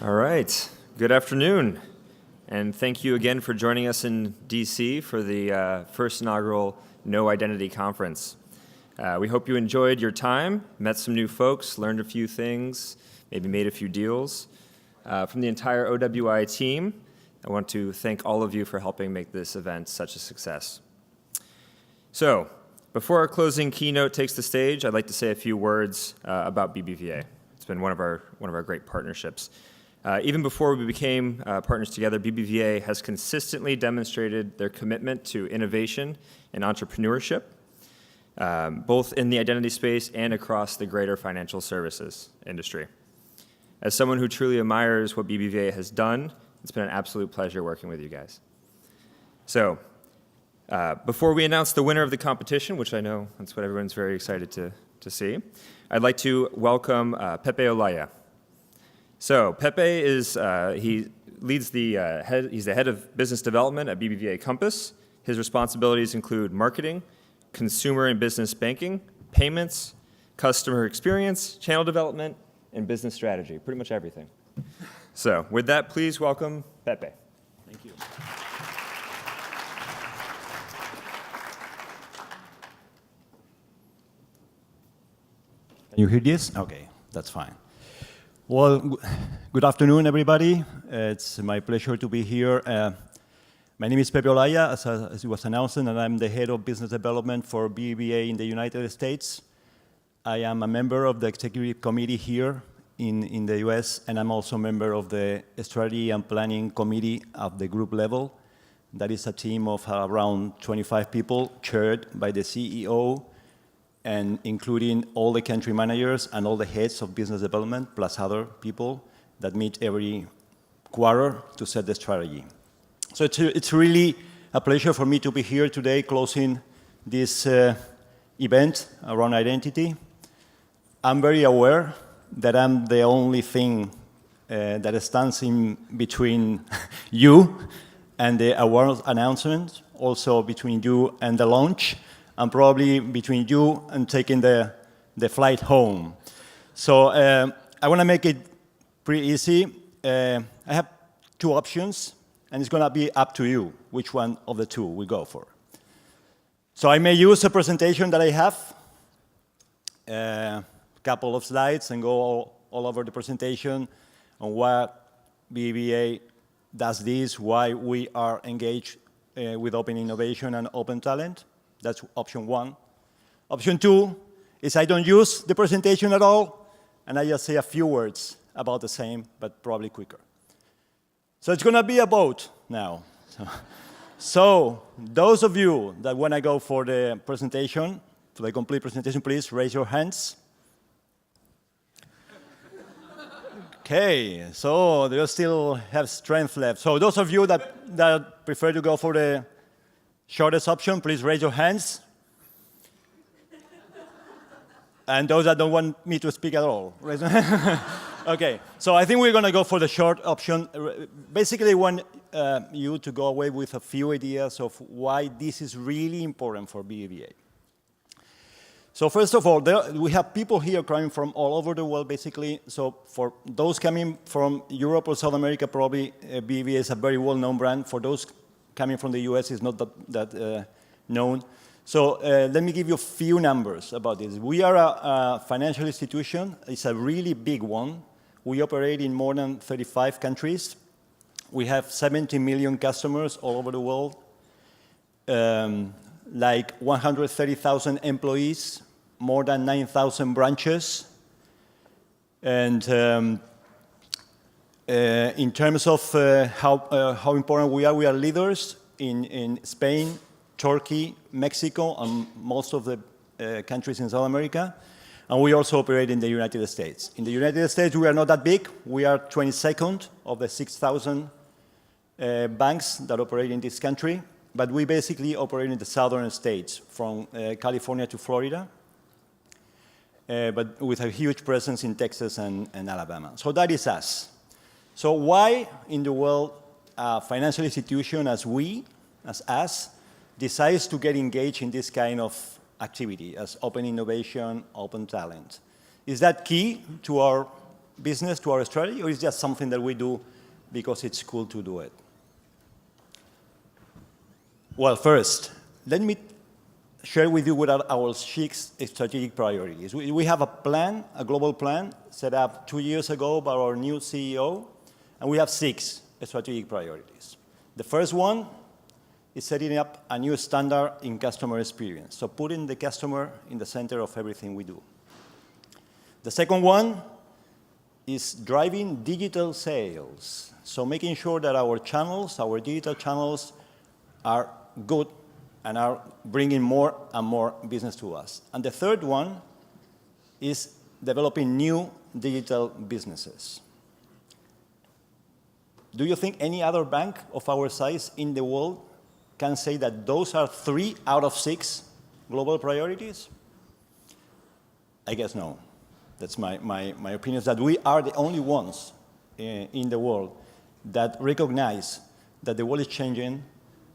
All right. Good afternoon, and thank you again for joining us in DC for the first inaugural No Identity Conference. We hope you enjoyed your time, met some new folks, learned a few things, maybe made a few deals. From the entire OWI team, I want to thank all of you for helping make this event such a success. So, before our closing keynote takes the stage, I'd like to say a few words about BBVA. It's been one of our great partnerships. Even before we became partners together, BBVA has consistently demonstrated their commitment to innovation and entrepreneurship, both in the identity space and across the greater financial services industry. As someone who truly admires what BBVA has done, it's been an absolute pleasure working with you guys. So, before we announce the winner of the competition, which I know that's what everyone's very excited to see, I'd like to welcome Pepe Olaya. So Pepe is he's the head of business development at BBVA Compass. His responsibilities include marketing, consumer and business banking, payments, customer experience, channel development, and business strategy. Pretty much everything. So with that, please welcome Pepe. Thank you. Can you hear this? Okay, that's fine. Well, good afternoon, everybody. It's my pleasure to be here. My name is Pepe Olaya, as it was announced, and I'm the head of business development for BBVA in the United States. I am a member of the executive committee here in the US, and I'm also a member of the strategy and planning committee at the group level. That is a team of around 25 people, chaired by the CEO, and including all the country managers and all the heads of business development, plus other people that meet every quarter to set the strategy. So it's really a pleasure for me to be here today closing this event around identity. I'm very aware that I'm the only thing that stands in between you and the award announcement, also between you and the launch, and probably between you and taking the flight home. So I want to make it pretty easy. I have two options, and it's going to be up to you which one of the two we go for. So I may use a presentation that I have, a couple of slides, and go all over the presentation on what BBVA does this, why we are engaged with open innovation and open talent. That's option one. Option two is I don't use the presentation at all, and I just say a few words about the same, but probably quicker. So it's going to be a vote now. So those of you that want to go for the presentation, for the complete presentation, please raise your hands. Okay, so they still have strength left. So those of you that prefer to go for the shortest option, please raise your hands. And those that don't want me to speak at all, raise your hand. Okay, so I think we're going to go for the short option. Basically, I want you to go away with a few ideas of why this is really important for BBVA. So first of all, we have people here coming from all over the world, basically. So for those coming from Europe or South America, probably BBVA is a very well-known brand. For those coming from the US, it's not that known. So let me give you a few numbers about this. We are a financial institution. It's a really big one. We operate in more than 35 countries. We have 70 million customers all over the world, like 130,000 employees, more than 9,000 branches. And in terms of how important we are leaders in Spain, Turkey, Mexico, and most of the countries in South America. And we also operate in the United States. In the United States, we are not that big. We are 22nd of the 6,000 banks that operate in this country. But we basically operate in the southern states, from California to Florida, but with a huge presence in Texas and Alabama. So that is us. So why in the world a financial institution as us, decides to get engaged in this kind of activity as open innovation, open talent? Is that key to our business to our strategy, or is it just something that we do because it's cool to do it? Well, first, let me share with you what are our 6 strategic priorities. We have a plan, a global plan, set up 2 years ago by our new CEO, and we have 6 strategic priorities. The first one is setting up a new standard in customer experience, so putting the customer in the center of everything we do. The second one is driving digital sales, so making sure that our channels, our digital channels, are good and are bringing more and more business to us. And the third one is developing new digital businesses. Do you think any other bank of our size in the world can say that those are 3 out of 6 global priorities? I guess no. That's my opinion, is that we are the only ones in the world that recognize that the world is changing,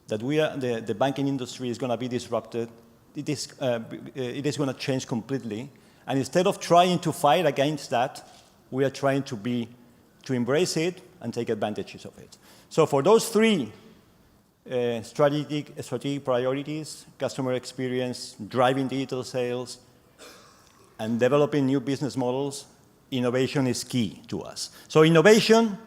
that the banking industry is going to be disrupted, it is going to change completely, and instead of trying to fight against that, we are trying to embrace it and take advantages of it. So for those 3 strategic priorities, customer experience, driving digital sales, and developing new business models, innovation is key to us. So innovation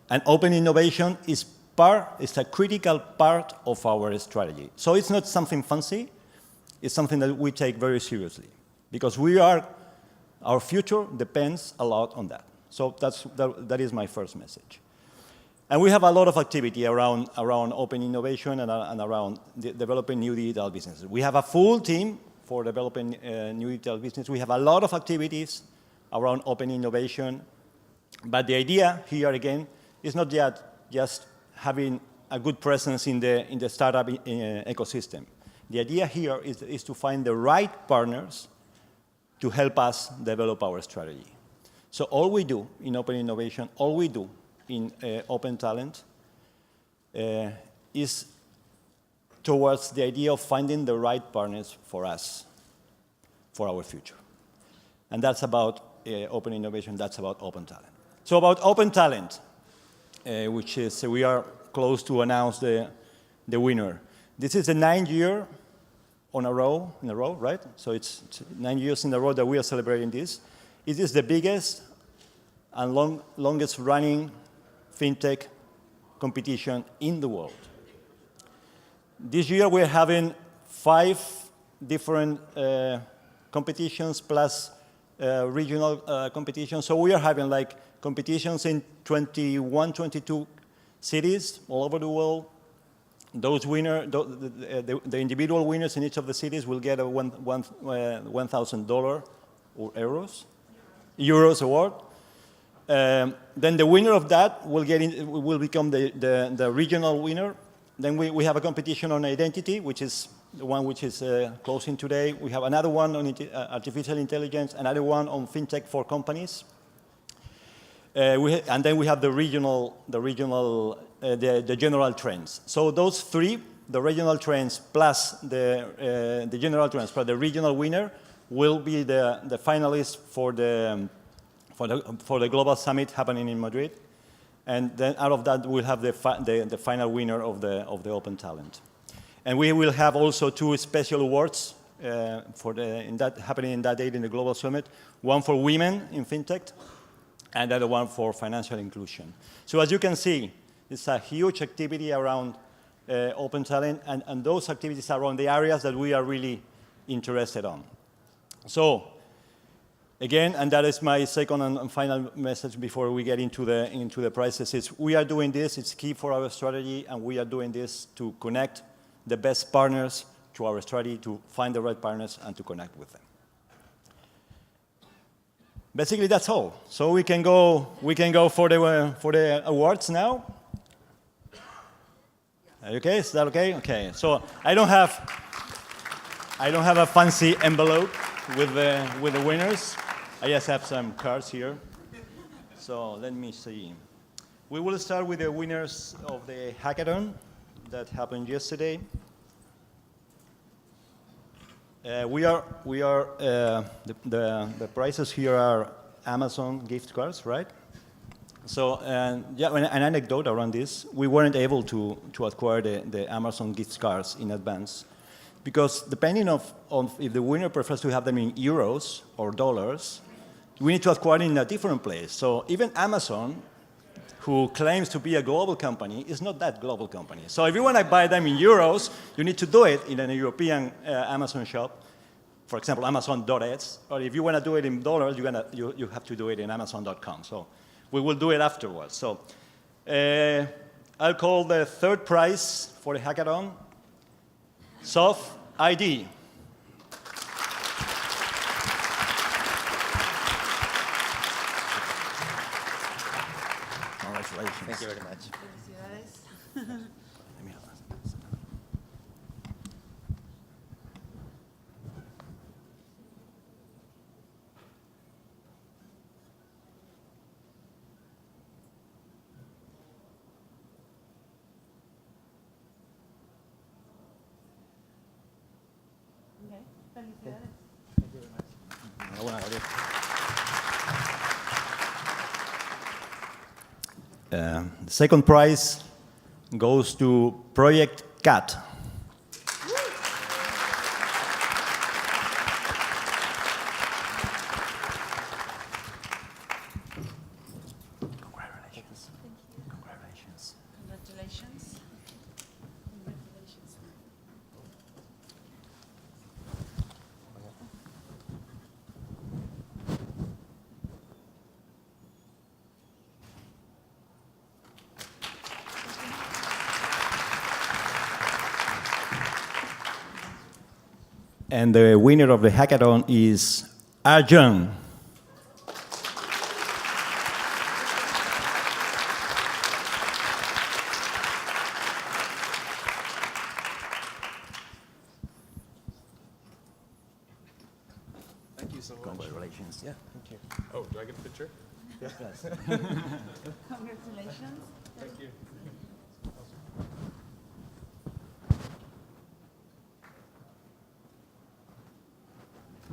and open innovation is a critical part of our strategy. So it's not something fancy, it's something that we take very seriously, because our future depends a lot on that. So that is my first message. And we have a lot of activity around open innovation and around developing new digital businesses. We have a full team for developing new digital business. We have a lot of activities around open innovation. But the idea here, again, is not just having a good presence in the startup ecosystem. The idea here is to find the right partners to help us develop our strategy. So all we do in open innovation, all we do in open talent is towards the idea of finding the right partners for us, for our future. And that's about open innovation, that's about open talent. So about open talent, which is, we are close to announce the winner. This is the 9th year in a row, right? So it's 9 years in a row that we are celebrating this. It is the biggest and longest running fintech competition in the world. This year we're having 5 different competitions plus regional competitions. So we are having like competitions in 21, 22 cities all over the world. Those winners, the individual winners in each of the cities will get a $1,000 or euros award. Then the winner of that will become the regional winner. Then we have a competition on identity, which is the one which is closing today. We have another one on artificial intelligence, another one on fintech for companies. And then we have the general trends. So those 3, the regional trends plus the general trends plus the regional winner, will be the finalists for the global summit happening in Madrid. And then out of that, we'll have the final winner of the open talent. And we will have also 2 special awards happening in that date in the global summit. One for women in fintech, and the other one for financial inclusion. So as you can see, it's a huge activity around open talent, and those activities are around the areas that we are really interested on. So again, and that is my second and final message before we get into the prizes, is we are doing this, it's key for our strategy, and we are doing this to connect the best partners to our strategy, to find the right partners and to connect with them. Basically, that's all. So we can go for the awards now. Okay, is that okay? Okay. So I don't have a fancy envelope with the winners. I just have some cards here. So let me see. We will start with the winners of the hackathon that happened yesterday. The prizes here are Amazon gift cards, right? So, yeah, an anecdote around this, we weren't able to acquire the Amazon gift cards in advance because depending on if the winner prefers to have them in euros or dollars, we need to acquire in a different place. So even Amazon, who claims to be a global company, is not that global company. So if you want to buy them in euros, you need to do it in a European Amazon shop, for example, Amazon.es, or if you want to do it in dollars, you have to do it in Amazon.com. So we will do it afterwards. So I'll call the third prize for the hackathon, Soft ID. Congratulations. Thank you very much. Felicidades. Okay, felicidades. The second prize goes to Project CAT. Congratulations. Thank you. Congratulations. Congratulations. Congratulations. And the winner of the hackathon is Arjun. Thank you so much. Congratulations. Yeah, thank you. Oh, do I get a picture? Yes, yes. Congratulations. Thank you.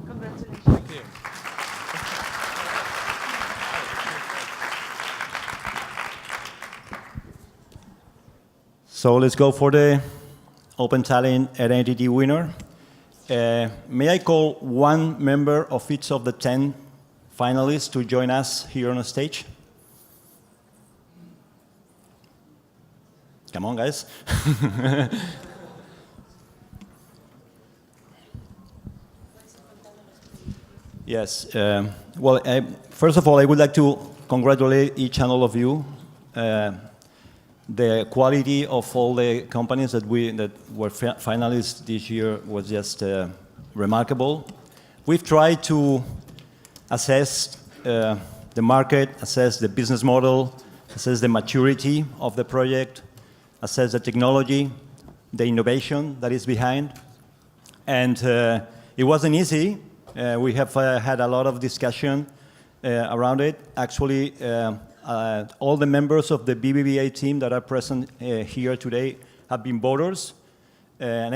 Congratulations. Thank you. So let's go for the Open Talent Identity winner. May I call one member of each of the 10 finalists to join us here on the stage? Come on, guys. Yes. Well, first of all, I would like to congratulate each and all of you. The quality of all the companies that were finalists this year was just remarkable. We've tried to assess the market, assess the business model, assess the maturity of the project, assess the technology, the innovation that is behind. And it wasn't easy. We have had a lot of discussion around it. Actually, all the members of the BBVA team that are present here today have been voters. And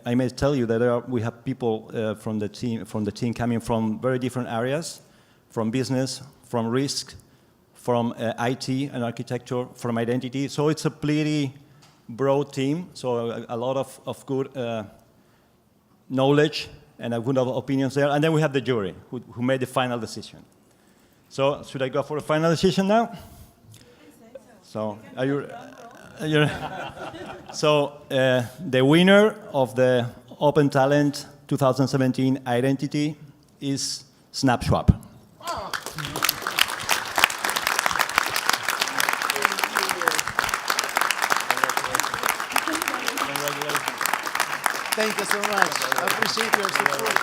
I may tell you that we have people from the team coming from very different areas, from business, from risk, from IT and architecture, from identity. So it's a pretty broad team, so a lot of good knowledge and a good opinions there. And then we have the jury who made the final decision. So should I go for the final decision now? So are you? So the winner of the Open Talent 2017 Identity is SnapSwap. Thank you so much. I appreciate your support.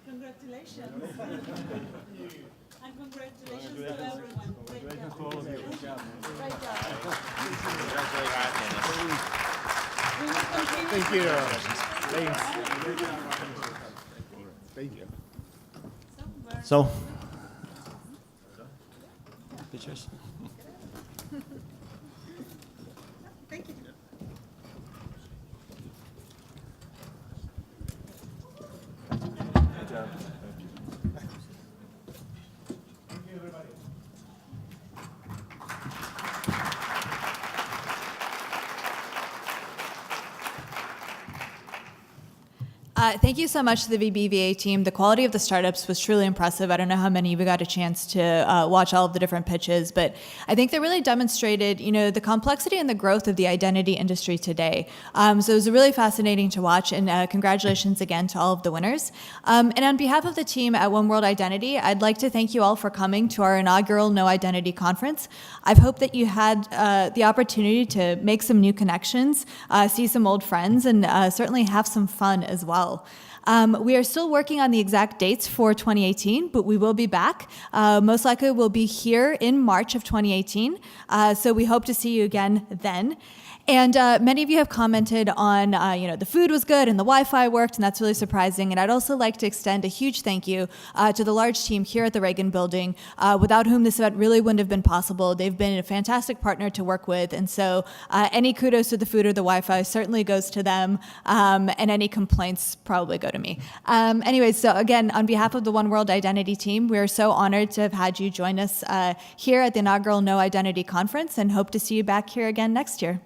Congratulations. And congratulations to everyone. Great job. Great job. We will continue. Thank you. Thanks. Thank you. So pictures? Thank you. Thank you so much to the BBVA team. The quality of the startups was truly impressive. I don't know how many of you got a chance to watch all of the different pitches, but I think they really demonstrated, the complexity and the growth of the identity industry today. So it was really fascinating to watch, and congratulations again to all of the winners. And on behalf of the team at One World Identity, I'd like to thank you all for coming to our inaugural No Identity conference. I hope that you had the opportunity to make some new connections, see some old friends, and certainly have some fun as well. We are still working on the exact dates for 2018, but we will be back. Most likely we'll be here in March of 2018, so we hope to see you again then. And many of you have commented on, the food was good and the Wi-Fi worked, and that's really surprising. And I'd also like to extend a huge thank you to the large team here at the Reagan Building, without whom this event really wouldn't have been possible. They've been a fantastic partner to work with, and so any kudos to the food or the Wi-Fi certainly goes to them, and any complaints probably go to me. Anyways, so again, on behalf of the One World Identity team, we are so honored to have had you join us here at the inaugural No Identity Conference, and hope to see you back here again next year.